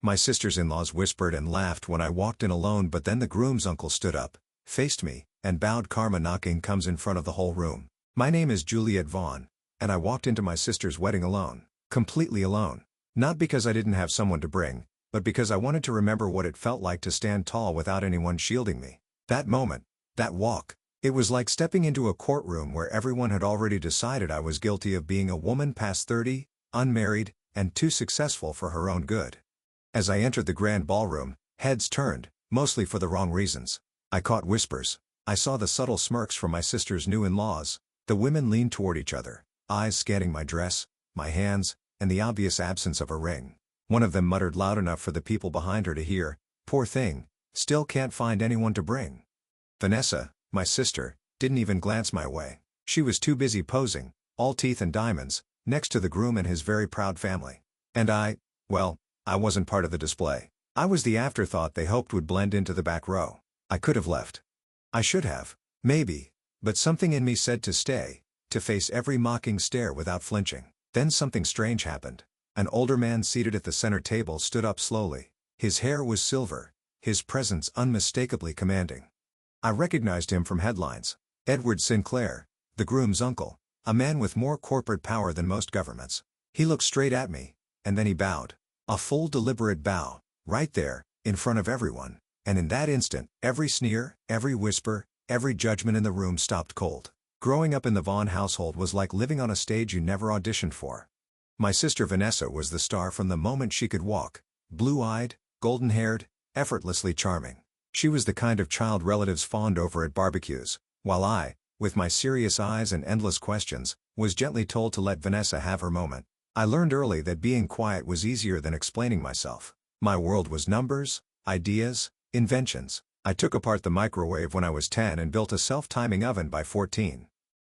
My sisters-in-laws whispered and laughed when I walked in alone, but then the groom's uncle stood up, faced me, and bowed. Karma knocking comes in front of the whole room. My name is Juliet Vaughn, and I walked into my sister's wedding alone. Completely alone. Not because I didn't have someone to bring, but because I wanted to remember what it felt like to stand tall without anyone shielding me. That moment, that walk, it was like stepping into a courtroom where everyone had already decided I was guilty of being a woman past 30, unmarried, and too successful for her own good. As I entered the grand ballroom, heads turned, mostly for the wrong reasons. I caught whispers. I saw the subtle smirks from my sister's new in-laws. The women leaned toward each other, eyes scanning my dress, my hands, and the obvious absence of a ring. One of them muttered loud enough for the people behind her to hear, "Poor thing, still can't find anyone to bring." Vanessa, my sister, didn't even glance my way. She was too busy posing, all teeth and diamonds, next to the groom and his very proud family. And I wasn't part of the display. I was the afterthought they hoped would blend into the back row. I could have left. I should have, maybe, but something in me said to stay, to face every mocking stare without flinching. Then something strange happened. An older man seated at the center table stood up slowly. His hair was silver, his presence unmistakably commanding. I recognized him from headlines. Edward Sinclair, the groom's uncle, a man with more corporate power than most governments. He looked straight at me, and then he bowed. A full deliberate bow, right there, in front of everyone. And in that instant, every sneer, every whisper, every judgment in the room stopped cold. Growing up in the Vaughn household was like living on a stage you never auditioned for. My sister Vanessa was the star from the moment she could walk. Blue-eyed, golden-haired, effortlessly charming. She was the kind of child relatives fawned over at barbecues, while I, with my serious eyes and endless questions, was gently told to let Vanessa have her moment. I learned early that being quiet was easier than explaining myself. My world was numbers, ideas, inventions. I took apart the microwave when I was 10 and built a self-timing oven by 14.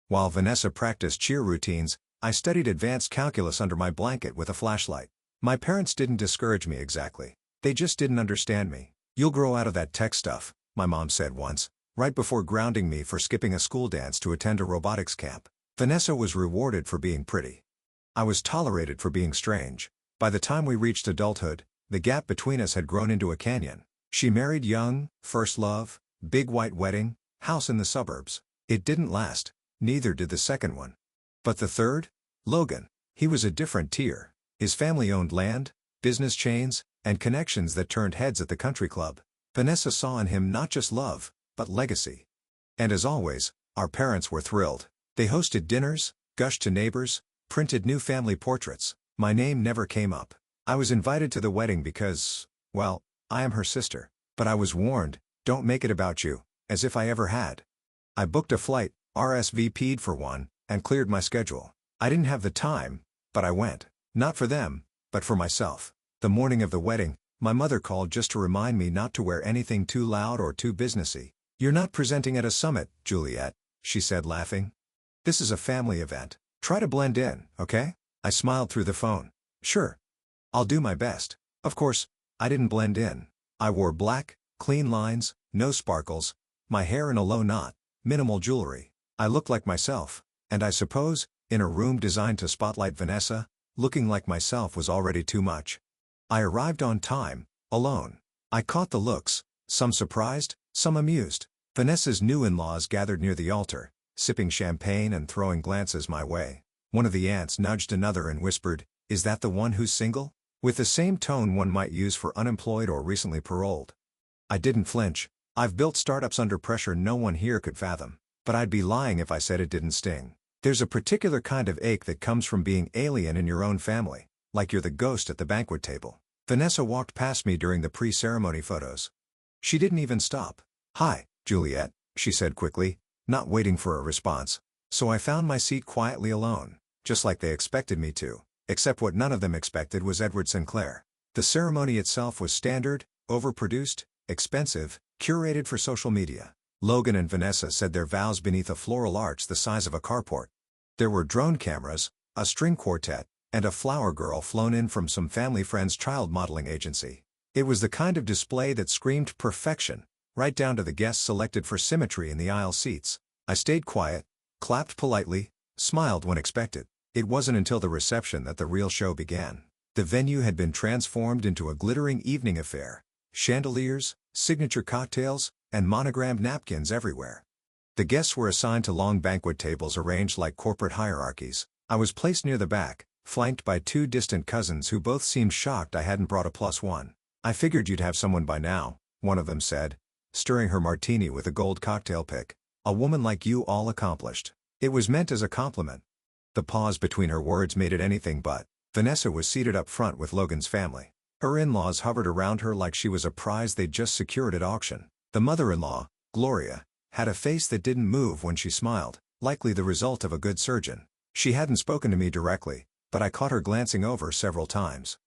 While Vanessa practiced cheer routines, I studied advanced calculus under my blanket with a flashlight. My parents didn't discourage me exactly. They just didn't understand me. "You'll grow out of that tech stuff," my mom said once, right before grounding me for skipping a school dance to attend a robotics camp. Vanessa was rewarded for being pretty. I was tolerated for being strange. By the time we reached adulthood, the gap between us had grown into a canyon. She married young, first love, big white wedding, house in the suburbs. It didn't last, neither did the second one. But the third? Logan. He was a different tier. His family owned land, business chains, and connections that turned heads at the country club. Vanessa saw in him not just love, but legacy. And as always, our parents were thrilled. They hosted dinners, gushed to neighbors, printed new family portraits. My name never came up. I was invited to the wedding because, well, I am her sister. But I was warned, don't make it about you, as if I ever had. I booked a flight, RSVP'd for one, and cleared my schedule. I didn't have the time, but I went. Not for them, but for myself. The morning of the wedding, my mother called just to remind me not to wear anything too loud or too businessy. "You're not presenting at a summit, Juliet," she said laughing. "This is a family event. Try to blend in, okay?" I smiled through the phone. "Sure. I'll do my best." Of course, I didn't blend in. I wore black, clean lines, no sparkles, my hair in a low knot, minimal jewelry. I looked like myself, and I suppose, in a room designed to spotlight Vanessa, looking like myself was already too much. I arrived on time, alone. I caught the looks, some surprised, some amused. Vanessa's new in-laws gathered near the altar, sipping champagne and throwing glances my way. One of the aunts nudged another and whispered, "Is that the one who's single?" With the same tone one might use for unemployed or recently paroled. I didn't flinch. I've built startups under pressure no one here could fathom. But I'd be lying if I said it didn't sting. There's a particular kind of ache that comes from being alien in your own family, like you're the ghost at the banquet table. Vanessa walked past me during the pre-ceremony photos. She didn't even stop. "Hi, Juliet," she said quickly, not waiting for a response. So I found my seat quietly alone, just like they expected me to, except what none of them expected was Edward Sinclair. The ceremony itself was standard, overproduced, expensive, curated for social media. Logan and Vanessa said their vows beneath a floral arch the size of a carport. There were drone cameras, a string quartet, and a flower girl flown in from some family friend's child modeling agency. It was the kind of display that screamed perfection, right down to the guests selected for symmetry in the aisle seats. I stayed quiet, clapped politely, smiled when expected. It wasn't until the reception that the real show began. The venue had been transformed into a glittering evening affair. Chandeliers, signature cocktails, and monogrammed napkins everywhere. The guests were assigned to long banquet tables arranged like corporate hierarchies. I was placed near the back, flanked by two distant cousins who both seemed shocked I hadn't brought a +1. "I figured you'd have someone by now," one of them said, stirring her martini with a gold cocktail pick. "A woman like you, all accomplished." It was meant as a compliment. The pause between her words made it anything but. Vanessa was seated up front with Logan's family. Her in-laws hovered around her like she was a prize they'd just secured at auction. The mother-in-law, Gloria, had a face that didn't move when she smiled, likely the result of a good surgeon. She hadn't spoken to me directly, but I caught her glancing over several times.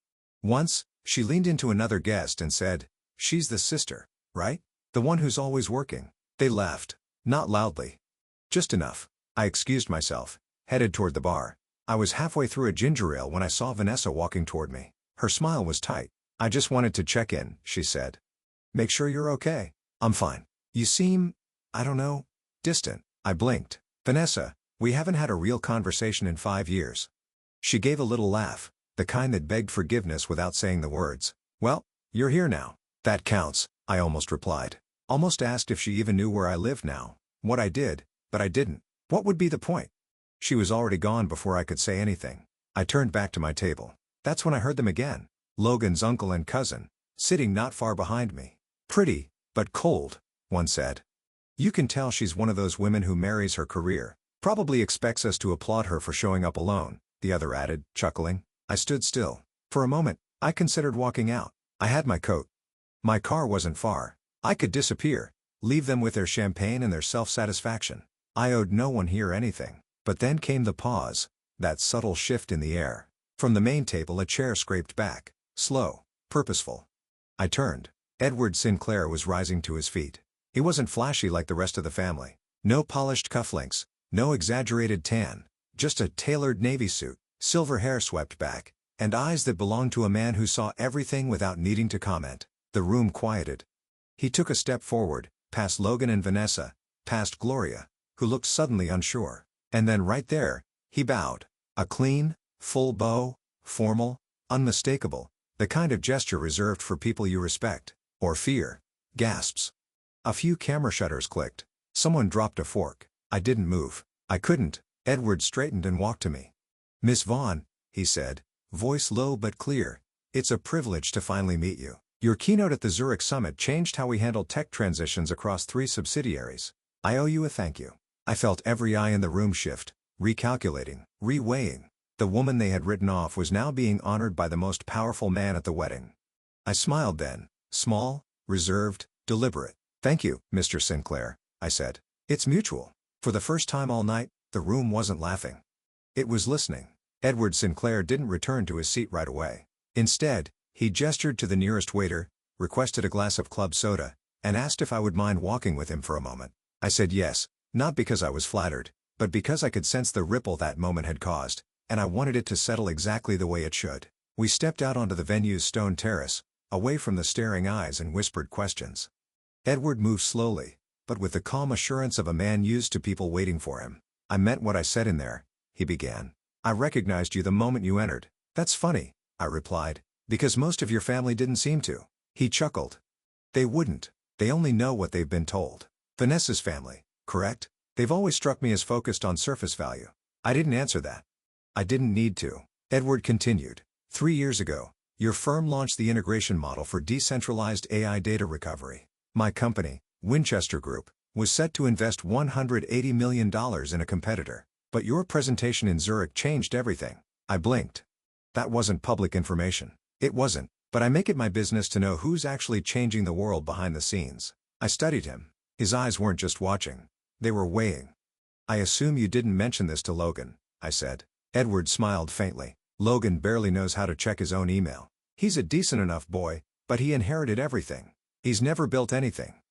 Once, she leaned into another guest and said, "She's the sister, right? The one who's always working." They laughed. Not loudly. Just enough. I excused myself, headed toward the bar. I was halfway through a ginger ale when I saw Vanessa walking toward me. Her smile was tight. "I just wanted to check in," she said. "Make sure you're okay." "I'm fine. You seem, I don't know, distant." I blinked. "Vanessa, we haven't had a real conversation in 5 years." She gave a little laugh, the kind that begged forgiveness without saying the words. "Well, you're here now. That counts," I almost replied. Almost asked if she even knew where I lived now. What I did, but I didn't. What would be the point? She was already gone before I could say anything. I turned back to my table. That's when I heard them again. Logan's uncle and cousin, sitting not far behind me. "Pretty, but cold," one said. "You can tell she's one of those women who marries her career. Probably expects us to applaud her for showing up alone," the other added, chuckling. I stood still. For a moment, I considered walking out. I had my coat. My car wasn't far. I could disappear, leave them with their champagne and their self-satisfaction. I owed no one here anything. But then came the pause, that subtle shift in the air. From the main table a chair scraped back, slow, purposeful. I turned. Edward Sinclair was rising to his feet. He wasn't flashy like the rest of the family. No polished cufflinks, no exaggerated tan, just a tailored navy suit, silver hair swept back, and eyes that belonged to a man who saw everything without needing to comment. The room quieted. He took a step forward, past Logan and Vanessa, past Gloria, who looked suddenly unsure. And then right there, he bowed. A clean, full bow, formal, unmistakable, the kind of gesture reserved for people you respect, or fear. Gasps. A few camera shutters clicked. Someone dropped a fork. I didn't move. I couldn't. Edward straightened and walked to me. "Miss Vaughn," he said, voice low but clear, "it's a privilege to finally meet you. Your keynote at the Zurich Summit changed how we handle tech transitions across 3 subsidiaries. I owe you a thank you." I felt every eye in the room shift, recalculating, reweighing. The woman they had written off was now being honored by the most powerful man at the wedding. I smiled then, small, reserved, deliberate. "Thank you, Mr. Sinclair," I said. "It's mutual." For the first time all night, the room wasn't laughing. It was listening. Edward Sinclair didn't return to his seat right away. Instead, he gestured to the nearest waiter, requested a glass of club soda, and asked if I would mind walking with him for a moment. I said yes. Not because I was flattered, but because I could sense the ripple that moment had caused, and I wanted it to settle exactly the way it should. We stepped out onto the venue's stone terrace, away from the staring eyes and whispered questions. Edward moved slowly, but with the calm assurance of a man used to people waiting for him. "I meant what I said in there," he began. "I recognized you the moment you entered." "That's funny," I replied, "because most of your family didn't seem to." He chuckled. "They wouldn't. They only know what they've been told. Vanessa's family, correct? They've always struck me as focused on surface value." I didn't answer that. I didn't need to. Edward continued. 3 years ago, your firm launched the integration model for decentralized AI data recovery. My company, Winchester Group, was set to invest $180 million in a competitor. But your presentation in Zurich changed everything. I blinked. That wasn't public information. It wasn't, but I make it my business to know who's actually changing the world behind the scenes. I studied him. His eyes weren't just watching. They were weighing. "I assume you didn't mention this to Logan," I said. Edward smiled faintly. "Logan barely knows how to check his own email. He's a decent enough boy, but he inherited everything. He's never built anything.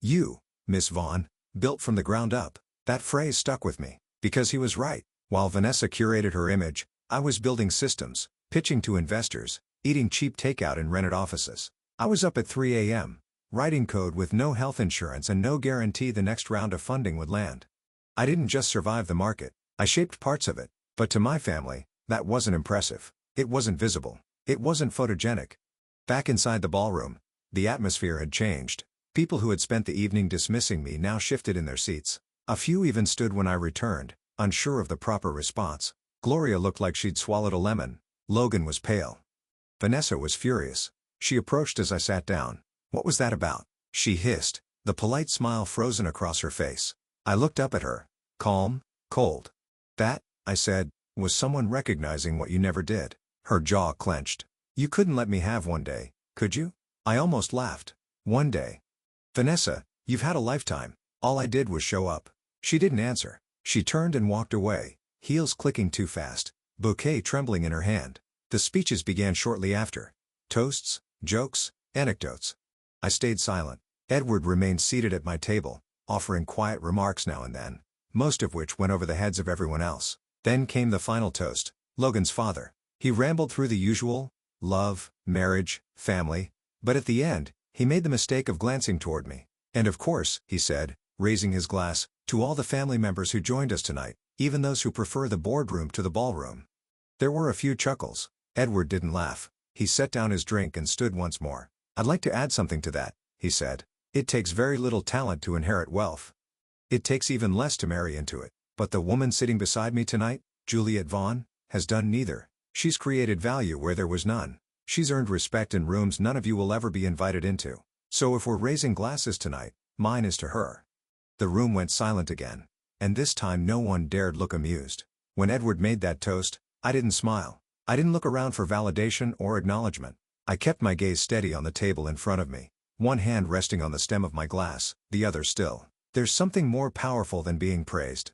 You, Miss Vaughn, built from the ground up." That phrase stuck with me, because he was right. While Vanessa curated her image, I was building systems, pitching to investors, eating cheap takeout in rented offices. I was up at 3 a.m., writing code with no health insurance and no guarantee the next round of funding would land. I didn't just survive the market, I shaped parts of it, but to my family, that wasn't impressive. It wasn't visible. It wasn't photogenic. Back inside the ballroom, the atmosphere had changed. People who had spent the evening dismissing me now shifted in their seats. A few even stood when I returned, unsure of the proper response. Gloria looked like she'd swallowed a lemon. Logan was pale. Vanessa was furious. She approached as I sat down. "What was that about?" she hissed, the polite smile frozen across her face. I looked up at her. Calm, cold. "That," I said, "was someone recognizing what you never did." Her jaw clenched. "You couldn't let me have one day, could you?" I almost laughed. "One day? Vanessa, you've had a lifetime." All I did was show up. She didn't answer. She turned and walked away, heels clicking too fast, bouquet trembling in her hand. The speeches began shortly after. Toasts, jokes, anecdotes. I stayed silent. Edward remained seated at my table, offering quiet remarks now and then, most of which went over the heads of everyone else. Then came the final toast, Logan's father. He rambled through the usual: love, marriage, family. But at the end, he made the mistake of glancing toward me. "And of course," he said, raising his glass, "to all the family members who joined us tonight, even those who prefer the boardroom to the ballroom." There were a few chuckles. Edward didn't laugh. He set down his drink and stood once more. "I'd like to add something to that," he said. "It takes very little talent to inherit wealth. It takes even less to marry into it. But the woman sitting beside me tonight, Juliet Vaughn, has done neither. She's created value where there was none. She's earned respect in rooms none of you will ever be invited into. So if we're raising glasses tonight, mine is to her." The room went silent again. And this time no one dared look amused. When Edward made that toast, I didn't smile. I didn't look around for validation or acknowledgement. I kept my gaze steady on the table in front of me, one hand resting on the stem of my glass, the other still. There's something more powerful than being praised.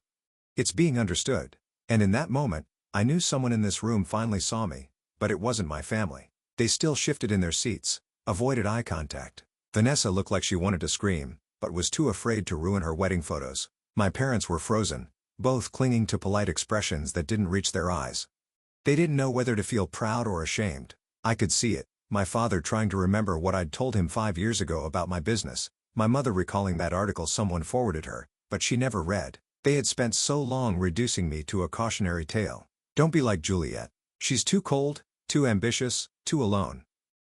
It's being understood. And in that moment, I knew someone in this room finally saw me, but it wasn't my family. They still shifted in their seats, avoided eye contact. Vanessa looked like she wanted to scream, but was too afraid to ruin her wedding photos. My parents were frozen, both clinging to polite expressions that didn't reach their eyes. They didn't know whether to feel proud or ashamed. I could see it. My father trying to remember what I'd told him 5 years ago about my business. My mother recalling that article someone forwarded her, but she never read. They had spent so long reducing me to a cautionary tale. Don't be like Juliet. She's too cold, too ambitious, too alone.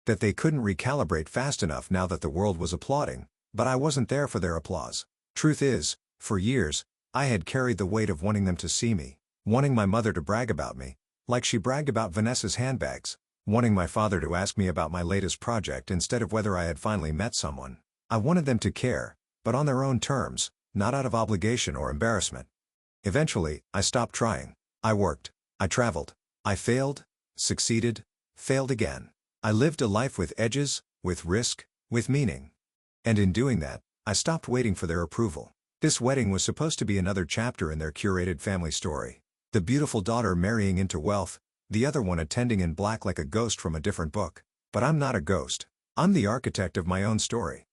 That they couldn't recalibrate fast enough now that the world was applauding, but I wasn't there for their applause. Truth is, for years, I had carried the weight of wanting them to see me, wanting my mother to brag about me, like she bragged about Vanessa's handbags, wanting my father to ask me about my latest project instead of whether I had finally met someone. I wanted them to care, but on their own terms, not out of obligation or embarrassment. Eventually, I stopped trying. I worked. I traveled. I failed, succeeded, failed again. I lived a life with edges, with risk, with meaning. And in doing that, I stopped waiting for their approval. This wedding was supposed to be another chapter in their curated family story. The beautiful daughter marrying into wealth, the other one attending in black like a ghost from a different book. But I'm not a ghost. I'm the architect of my own story.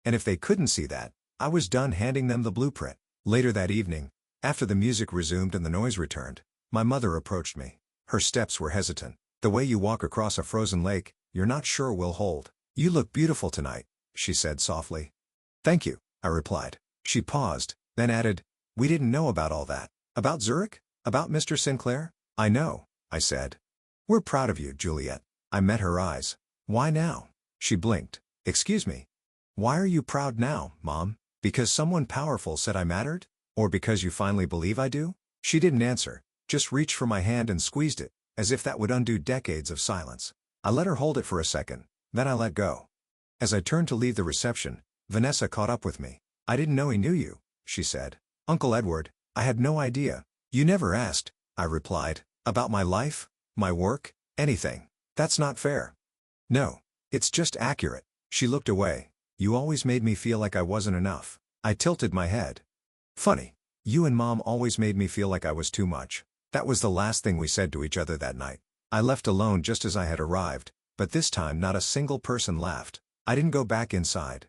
And if they couldn't see that, I was done handing them the blueprint. Later that evening, after the music resumed and the noise returned, my mother approached me. Her steps were hesitant. "The way you walk across a frozen lake, you're not sure will hold. You look beautiful tonight," she said softly. "Thank you," I replied. She paused, then added, "We didn't know about all that. About Zurich? About Mr. Sinclair?" "I know," I said. "We're proud of you, Juliet." I met her eyes. "Why now?" She blinked. "Excuse me. Why are you proud now, Mom? Because someone powerful said I mattered? Or because you finally believe I do?" She didn't answer, just reached for my hand and squeezed it, as if that would undo decades of silence. I let her hold it for a second, then I let go. As I turned to leave the reception, Vanessa caught up with me. "I didn't know he knew you," she said. "Uncle Edward, I had no idea." "You never asked," I replied, "about my life, my work, anything. That's not fair." "No, it's just accurate." She looked away. "You always made me feel like I wasn't enough." I tilted my head. "Funny. You and Mom always made me feel like I was too much." That was the last thing we said to each other that night. I left alone just as I had arrived, but this time not a single person laughed. I didn't go back inside.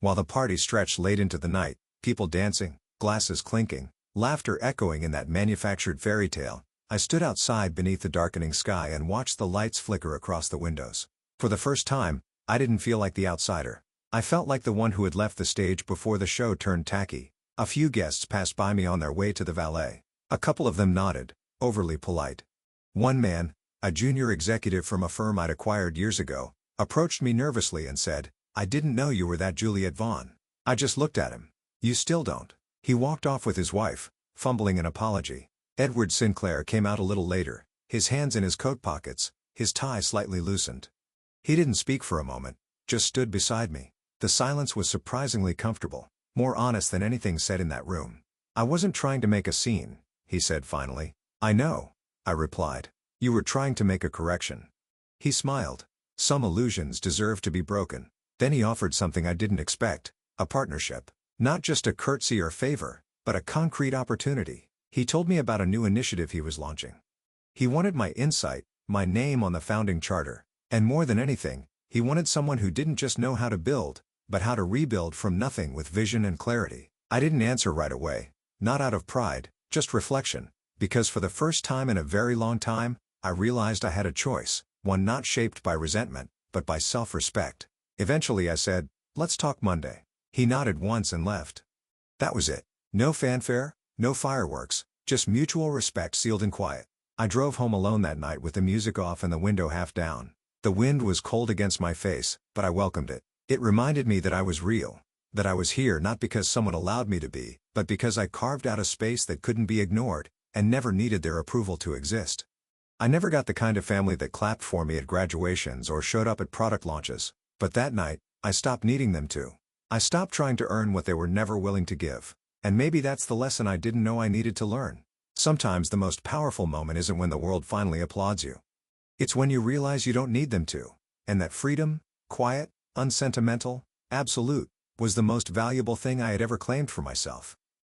While the party stretched late into the night, people dancing, glasses clinking, laughter echoing in that manufactured fairy tale, I stood outside beneath the darkening sky and watched the lights flicker across the windows. For the first time, I didn't feel like the outsider. I felt like the one who had left the stage before the show turned tacky. A few guests passed by me on their way to the valet. A couple of them nodded, overly polite. One man, A junior executive from a firm I'd acquired years ago, approached me nervously and said, "I didn't know you were that Juliet Vaughn." I just looked at him. "You still don't?" He walked off with his wife, fumbling an apology. Edward Sinclair came out a little later, his hands in his coat pockets, his tie slightly loosened. He didn't speak for a moment, just stood beside me. The silence was surprisingly comfortable, more honest than anything said in that room. "I wasn't trying to make a scene," he said finally. "I know," I replied. "You were trying to make a correction." He smiled. Some illusions deserve to be broken. Then he offered something I didn't expect, a partnership. Not just a curtsy or favor, but a concrete opportunity. He told me about a new initiative he was launching. He wanted my insight, my name on the founding charter, and more than anything, he wanted someone who didn't just know how to build, but how to rebuild from nothing with vision and clarity. I didn't answer right away, not out of pride, just reflection, because for the first time in a very long time, I realized I had a choice, one not shaped by resentment, but by self-respect. Eventually I said, "Let's talk Monday." He nodded once and left. That was it. No fanfare, no fireworks, just mutual respect sealed in quiet. I drove home alone that night with the music off and the window half down. The wind was cold against my face, but I welcomed it. It reminded me that I was real, that I was here not because someone allowed me to be, but because I carved out a space that couldn't be ignored, and never needed their approval to exist. I never got the kind of family that clapped for me at graduations or showed up at product launches, but that night, I stopped needing them to. I stopped trying to earn what they were never willing to give. And maybe that's the lesson I didn't know I needed to learn. Sometimes the most powerful moment isn't when the world finally applauds you. It's when you realize you don't need them to, and that freedom, quiet, unsentimental, absolute, was the most valuable thing I had ever claimed for myself.